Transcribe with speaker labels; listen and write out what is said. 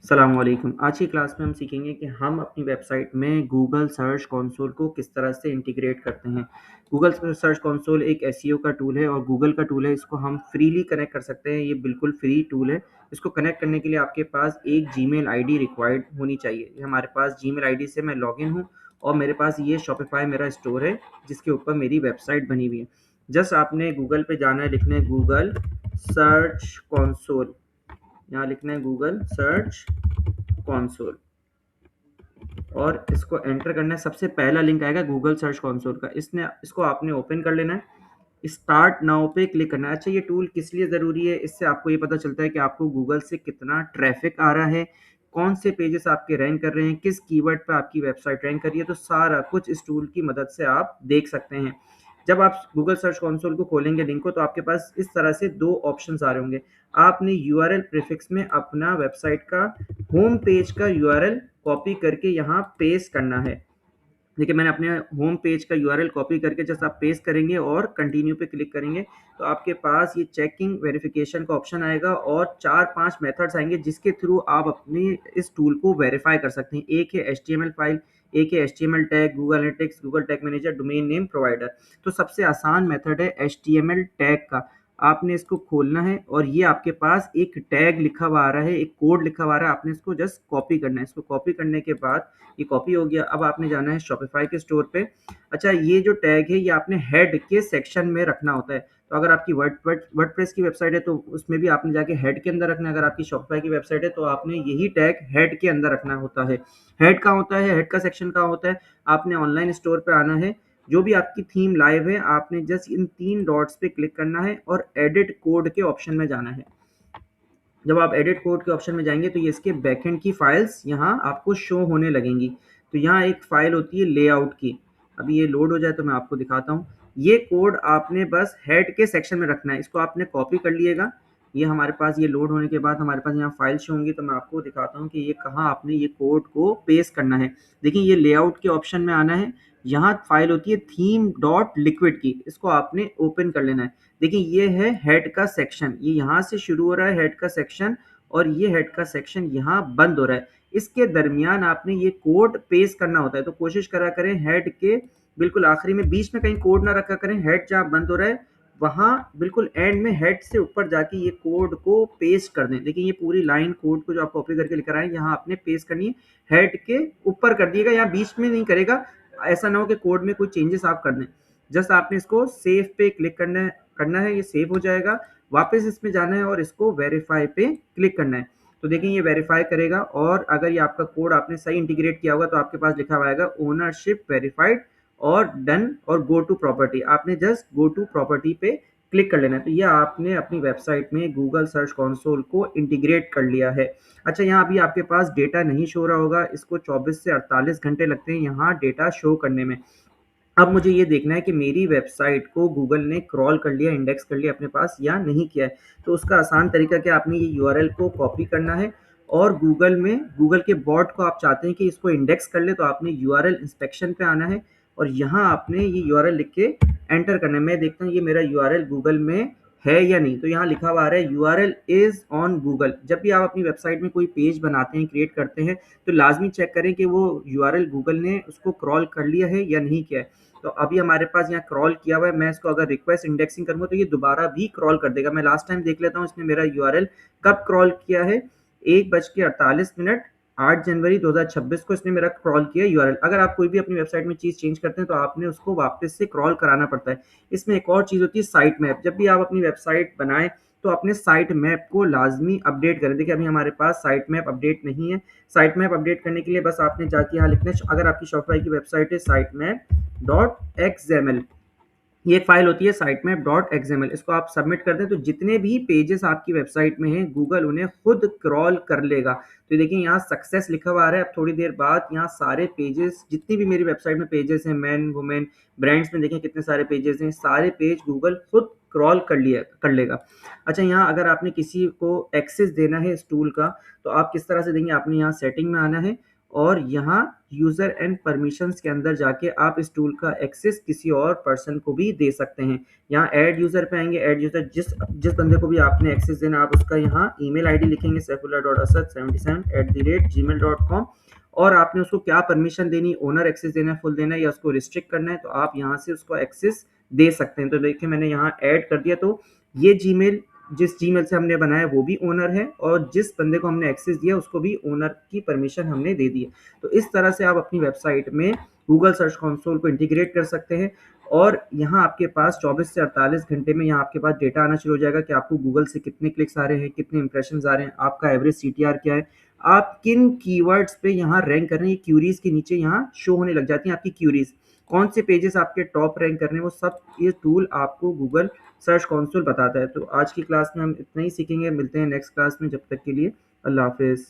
Speaker 1: अस्सलामुअलैकुम। आज की क्लास में हम सीखेंगे कि हम अपनी वेबसाइट में गूगल सर्च कंसोल को किस तरह से इंटीग्रेट करते हैं। गूगल सर्च कंसोल एक एसईओ का टूल है और गूगल का टूल है। इसको हम फ्रीली कनेक्ट कर सकते हैं। ये बिल्कुल फ्री टूल है। इसको कनेक्ट करने के लिए आपके पास एक जीमेल आईडी रिक्वायर्ड होनी चाहिए। ये हमारे पास जीमेल आईडी से मैं लॉगिन हूँ और मेरे पास ये शॉपिफाई मेरा स्टोर है जिसके ऊपर मेरी वेबसाइट बनी हुई है। जस्ट आपने गूगल पे जाना है, लिखना है गूगल सर्च कंसोल। यहाँ लिखना है गूगल सर्च कंसोल और इसको एंटर करना है। सबसे पहला लिंक आएगा गूगल सर्च कंसोल का। इसको आपने ओपन कर लेना है। स्टार्ट नाउ पे क्लिक करना है। अच्छा, ये टूल किस लिए ज़रूरी है? इससे आपको ये पता चलता है कि आपको गूगल से कितना ट्रैफिक आ रहा है, कौन से पेजेस आपके रैंक कर रहे हैं, किस कीवर्ड पे आपकी वेबसाइट रैंक कर रही है। तो सारा कुछ इस टूल की मदद से आप देख सकते हैं। जब आप गूगल सर्च कंसोल को खोलेंगे लिंक को, तो आपके पास इस तरह से दो ऑप्शंस आ रहे होंगे। आपने यूआरएल प्रीफिक्स में अपना वेबसाइट का होम पेज का यूआरएल कॉपी करके यहाँ पेस्ट करना है। देखिए, मैंने अपने होम पेज का यूआरएल कॉपी करके जस्ट आप पेस्ट करेंगे और कंटिन्यू पे क्लिक करेंगे तो आपके पास ये चेकिंग वेरिफिकेशन का ऑप्शन आएगा और 4-5 मेथड्स आएंगे जिसके थ्रू आप अपने इस टूल को वेरीफाई कर सकते हैं। एक है एचटीएमएल फाइल, एक है HTML tag, Google analytics, Google tag manager, domain name provider. तो सबसे आसान मेथड है एचटीएमएल टैग का। आपने इसको खोलना है और ये आपके पास एक टैग लिखा हुआ आ रहा है, एक कोड लिखा हुआ आ रहा है। आपने इसको जस्ट कॉपी करना है। इसको कॉपी करने के बाद ये कॉपी हो गया। अब आपने जाना है शॉपिफाई के स्टोर पे। अच्छा, ये जो टैग है ये आपने हेड के सेक्शन में रखना होता है। तो अगर आपकी वर्डप्रेस की वेबसाइट है तो उसमें भी आपने जाके हेड के अंदर रखना है। अगर आपकी शॉपिफाई की वेबसाइट है तो आपने यही टैग हेड के अंदर रखना होता है। हेड कहाँ होता है? हेड का सेक्शन कहाँ होता है? आपने ऑनलाइन स्टोर पे आना है। जो भी आपकी थीम लाइव है आपने जस्ट इन 3 डॉट्स पे क्लिक करना है और एडिट कोड के ऑप्शन में जाना है। जब आप एडिट कोड के ऑप्शन में जाएंगे तो ये इसके बैकएंड की फाइल्स यहाँ आपको शो होने लगेंगी। तो यहाँ एक फाइल होती है लेआउट की। अभी ये लोड हो जाए तो मैं आपको दिखाता हूँ। ये कोड आपने बस हेड के सेक्शन में रखना है। इसको आपने कॉपी कर लिएगा। ये हमारे पास ये लोड होने के बाद हमारे पास यहाँ फाइल शो होंगी। तो मैं आपको दिखाता हूँ कि ये कहाँ आपने ये कोड को पेस्ट करना है। देखिए, ये लेआउट के ऑप्शन में आना है। यहाँ फाइल होती है थीम डॉट लिक्विड की। इसको आपने ओपन कर लेना है। देखिए, ये है हेड का सेक्शन। ये यहाँ से शुरू हो रहा है हेड का सेक्शन और ये हेड का सेक्शन यहाँ बंद हो रहा है। इसके दरमियान आपने ये कोड पेस्ट करना होता है। तो कोशिश करा करें हेड के बिल्कुल आखिरी में, बीच में कहीं कोड ना रखा करें। हेड जहाँ बंद हो रहा है वहाँ बिल्कुल एंड में हेड से ऊपर जाके ये कोड को पेस्ट कर दें। देखिए, ये पूरी लाइन कोड को जो आप कॉपी करके लेकर आए यहाँ आपने पेस्ट करनी है। हेड के ऊपर कर दिएगा, यहाँ बीच में नहीं करेगा। ऐसा ना हो कि कोड में कोई चेंजेस आप कर दें। जस्ट आपने इसको सेव पे क्लिक करना है। ये सेव हो जाएगा। वापस इसमें जाना है और इसको वेरीफाई पे क्लिक करना है। तो देखिए, ये वेरीफाई करेगा और अगर ये आपका कोड आपने सही इंटीग्रेट किया होगा तो आपके पास लिखा हुआ आएगा ओनरशिप वेरीफाइड और डन और गो टू प्रॉपर्टी। आपने जस्ट गो टू प्रॉपर्टी पे क्लिक कर लेना है। तो ये आपने अपनी वेबसाइट में गूगल सर्च कंसोल को इंटीग्रेट कर लिया है। अच्छा, यहाँ अभी आपके पास डेटा नहीं शो रहा होगा। इसको 24 से 48 घंटे लगते हैं यहाँ डेटा शो करने में। अब मुझे ये देखना है कि मेरी वेबसाइट को गूगल ने क्रॉल कर लिया, इंडेक्स कर लिया अपने पास या नहीं किया है। तो उसका आसान तरीका क्या, आपने ये यूआरएल को कॉपी करना है और गूगल के बॉट को आप चाहते हैं कि इसको इंडेक्स कर ले तो आपने यूआरएल इंस्पेक्शन पे आना है और यहाँ आपने ये यूआरएल लिख के एंटर करना है। मैं देखता हूँ ये मेरा यूआरएल गूगल में है या नहीं। तो यहाँ लिखा हुआ आ रहा है यूआरएल इज ऑन गूगल। जब भी आप अपनी वेबसाइट में कोई पेज बनाते हैं, क्रिएट करते हैं, तो लाजमी चेक करें कि वो यूआरएल गूगल ने उसको क्रॉल कर लिया है या नहीं किया है। तो अभी हमारे पास यहाँ क्रॉल किया हुआ है। मैं इसको अगर रिक्वेस्ट इंडेक्सिंग करूँगा तो ये दोबारा भी क्रॉल कर देगा। मैं लास्ट टाइम देख लेता हूँ इसने मेरा यूआरएल कब क्रॉल किया है। 1:48 8 जनवरी 2026 को इसने मेरा क्रॉल किया यूआरएल। अगर आप कोई भी अपनी वेबसाइट में चीज़ चेंज करते हैं तो आपने उसको वापस से क्रॉल कराना पड़ता है। इसमें एक और चीज़ होती है साइट मैप। जब भी आप अपनी वेबसाइट बनाएं तो अपने साइट मैप को लाजमी अपडेट करें। देखिए, अभी हमारे पास साइट मैप अपडेट नहीं है। साइट मैप अपडेट करने के लिए बस आपने जाके यहाँ लिखना है, अगर आपकी शॉपिफाई की वेबसाइट है साइट मैप डॉट एक्सएमएल, ये एक फाइल होती है साइटमैप डॉट एक्सएमएल। इसको आप सबमिट कर दें तो जितने भी पेजेस आपकी वेबसाइट में हैं गूगल उन्हें खुद क्रॉल कर लेगा। तो देखिए, यहाँ सक्सेस लिखा हुआ आ रहा है। अब थोड़ी देर बाद यहाँ सारे पेजेस, जितनी भी मेरी वेबसाइट में पेजेस हैं, मैन वुमेन ब्रांड्स में देखें कितने सारे पेजेस हैं, सारे पेज गूगल खुद क्रॉल कर लेगा। अच्छा, यहाँ अगर आपने किसी को एक्सेस देना है इस टूल का तो आप किस तरह से देंगे, आपने यहाँ सेटिंग में आना है और यहाँ यूज़र एंड परमिशंस के अंदर जाके आप इस टूल का एक्सेस किसी और पर्सन को भी दे सकते हैं। यहाँ ऐड यूज़र पे आएँगे, ऐड यूज़र जिस जिस बंदे को भी आपने एक्सेस देना है, आप उसका यहाँ ईमेल आईडी लिखेंगे saifullah.asad77@gmail.com और आपने उसको क्या परमिशन देनी, ओनर एक्सेस देना है, फुल देना है या उसको रिस्ट्रिक्ट करना है, तो आप यहाँ से उसको एक्सेस दे सकते हैं। तो देखिए मैंने यहाँ ऐड कर दिया, तो ये जीमेल जिस जीमेल से हमने बनाया वो भी ओनर है और जिस बंदे को हमने एक्सेस दिया उसको भी ओनर की परमिशन हमने दे दी है। तो इस तरह से आप अपनी वेबसाइट में गूगल सर्च कंसोल को इंटीग्रेट कर सकते हैं और यहाँ आपके पास 24 से 48 घंटे में यहाँ आपके पास डेटा आना शुरू हो जाएगा कि आपको गूगल से कितने क्लिक्स आ रहे हैं, कितने इंप्रेशंस आ रहे हैं, आपका एवरेज सीटीआर क्या है, आप किन कीवर्ड्स पे यहाँ रैंक कर रहे हैं। क्यूरीज के नीचे यहाँ शो होने लग जाती हैं आपकी क्यूरीज, कौन से पेजेस आपके टॉप रैंक कर रहे हैं, वो सब ये टूल आपको गूगल सर्च कंसोल बताता है। तो आज की क्लास में हम इतना ही सीखेंगे, मिलते हैं नेक्स्ट क्लास में, जब तक के लिए अल्लाह हाफिज़।